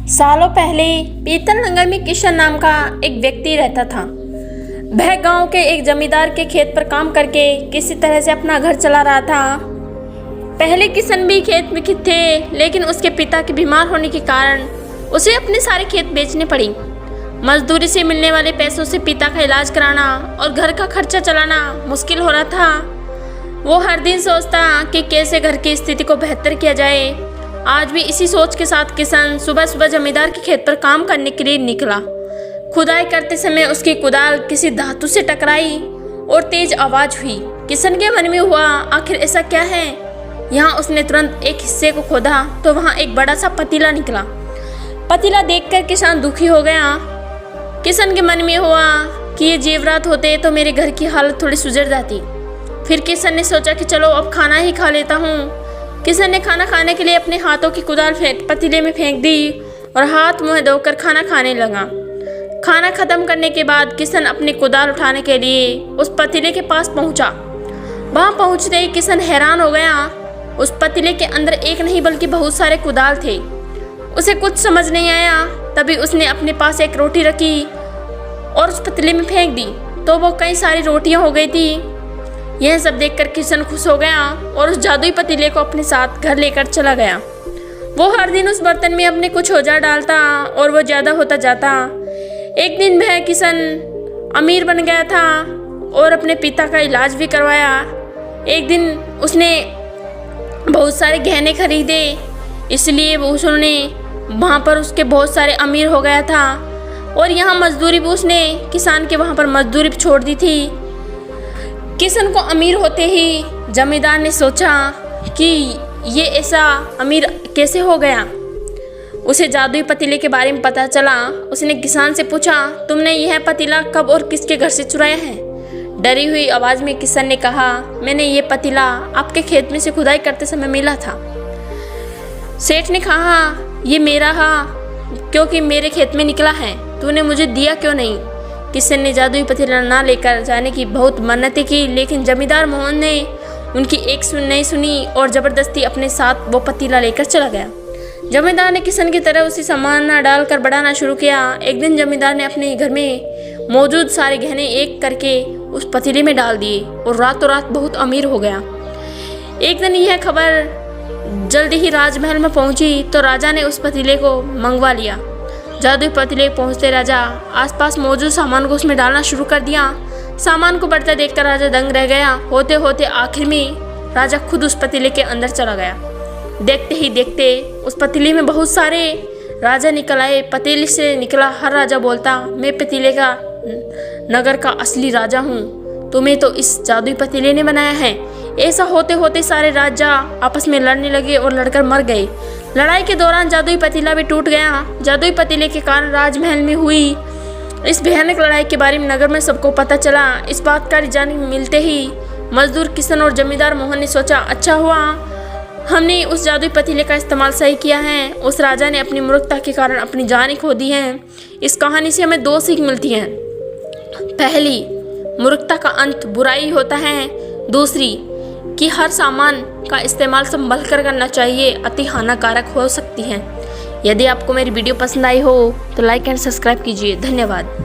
सालों पहले पीतल नगर में किशन नाम का एक व्यक्ति रहता था। वह गांव के एक जमींदार के खेत पर काम करके किसी तरह से अपना घर चला रहा था। पहले किशन भी खेत में थे, लेकिन उसके पिता के बीमार होने के कारण उसे अपने सारे खेत बेचने पड़ी। मजदूरी से मिलने वाले पैसों से पिता का इलाज कराना और घर का खर्चा चलाना मुश्किल हो रहा था। वो हर दिन सोचता कि कैसे घर की स्थिति को बेहतर किया जाए। आज भी इसी सोच के साथ किशन सुबह सुबह जमींदार के खेत पर काम करने के लिए निकला। खुदाई करते समय उसकी कुदाल किसी धातु से टकराई और तेज आवाज हुई। किशन के मन में हुआ, आखिर ऐसा क्या है। यहाँ उसने तुरंत एक हिस्से को खोदा तो वहाँ एक बड़ा सा पतीला निकला। पतीला देखकर किसान दुखी हो गया। किशन के मन में हुआ कि ये जेवरात होते तो मेरे घर की हालत थोड़ी सुधर जाती। फिर किशन ने सोचा कि चलो अब खाना ही खा लेता हूँ। किशन ने खाना खाने के लिए अपने हाथों की कुदाल पतीले में फेंक दी और हाथ मुंह धोकर खाना खाने लगा। खाना खत्म करने के बाद किशन अपनी कुदाल उठाने के लिए उस पतीले के पास पहुंचा। वहां पहुंचते ही किशन हैरान हो गया। उस पतीले के अंदर एक नहीं बल्कि बहुत सारे कुदाल थे। उसे कुछ समझ नहीं आया। तभी उसने अपने पास एक रोटी रखी और उस पतीले में फेंक दी तो वो कई सारी रोटियां हो गई थी। यह सब देखकर किशन खुश हो गया और उस जादुई पतीले को अपने साथ घर लेकर चला गया। वो हर दिन उस बर्तन में अपने कुछ औजार डालता और वो ज़्यादा होता जाता। एक दिन वह किशन अमीर बन गया था और अपने पिता का इलाज भी करवाया। एक दिन उसने बहुत सारे गहने खरीदे, इसलिए वो उसने वहाँ पर उसके बहुत सारे अमीर हो गया था। और यहाँ मजदूरी भी उसने किसान के वहाँ पर मजदूरी भी छोड़ दी थी। किशन को अमीर होते ही जमींदार ने सोचा कि ये ऐसा अमीर कैसे हो गया। उसे जादुई पतीले के बारे में पता चला। उसने किसान से पूछा, तुमने यह पतीला कब और किसके घर से चुराया है। डरी हुई आवाज़ में किशन ने कहा, मैंने ये पतीला आपके खेत में से खुदाई करते समय मिला था। सेठ ने कहा, ये मेरा है क्योंकि मेरे खेत में निकला है, तूने मुझे दिया क्यों नहीं। किशन ने जादुई पतीला ना लेकर जाने की बहुत मन्नतें की, लेकिन जमींदार मोहन ने उनकी एक नहीं सुनी और ज़बरदस्ती अपने साथ वो पतीला लेकर चला गया। जमींदार ने किशन की तरह उसी सामान डालकर बढ़ाना शुरू किया। एक दिन जमींदार ने अपने घर में मौजूद सारे गहने एक करके उस पतीले में डाल दिए और रातों रात बहुत अमीर हो गया। एक दिन यह खबर जल्दी ही राजमहल में पहुंची तो राजा ने उस पतीले को मंगवा लिया। जादुई पतीले पहुंचते राजा आसपास मौजूद सामान को उसमें डालना शुरू कर दिया। सामान को बढ़ता देखकर राजा दंग रह गया। होते होते आखिर में राजा खुद उस पतीले के अंदर चला गया। देखते ही देखते उस पतीले में बहुत सारे राजा निकल आए। पतीले से निकला हर राजा बोलता, मैं पतीले का नगर का असली राजा हूँ, तुम्हें तो इस जादुई पतीले ने बनाया है। ऐसा होते होते सारे राजा आपस में लड़ने लगे और लड़कर मर गए। लड़ाई के दौरान जादुई पतीला भी टूट गया। जादुई पतीले के कारण राजमहल में हुई इस भयानक लड़ाई के बारे में नगर में सबको पता चला। इस बात का जानकारी मिलते ही मजदूर किशन और जमींदार मोहन ने सोचा, अच्छा हुआ हमने उस जादुई पतीले का इस्तेमाल सही किया है। उस राजा ने अपनी मूर्खता के कारण अपनी जान खो दी है। इस कहानी से हमें दो सीख मिलती हैं। पहली, मूर्खता का अंत बुराई होता है। दूसरी कि हर सामान का इस्तेमाल संभल कर करना चाहिए, अति हानिकारक हो सकती हैं। यदि आपको मेरी वीडियो पसंद आई हो तो लाइक एंड सब्सक्राइब कीजिए। धन्यवाद।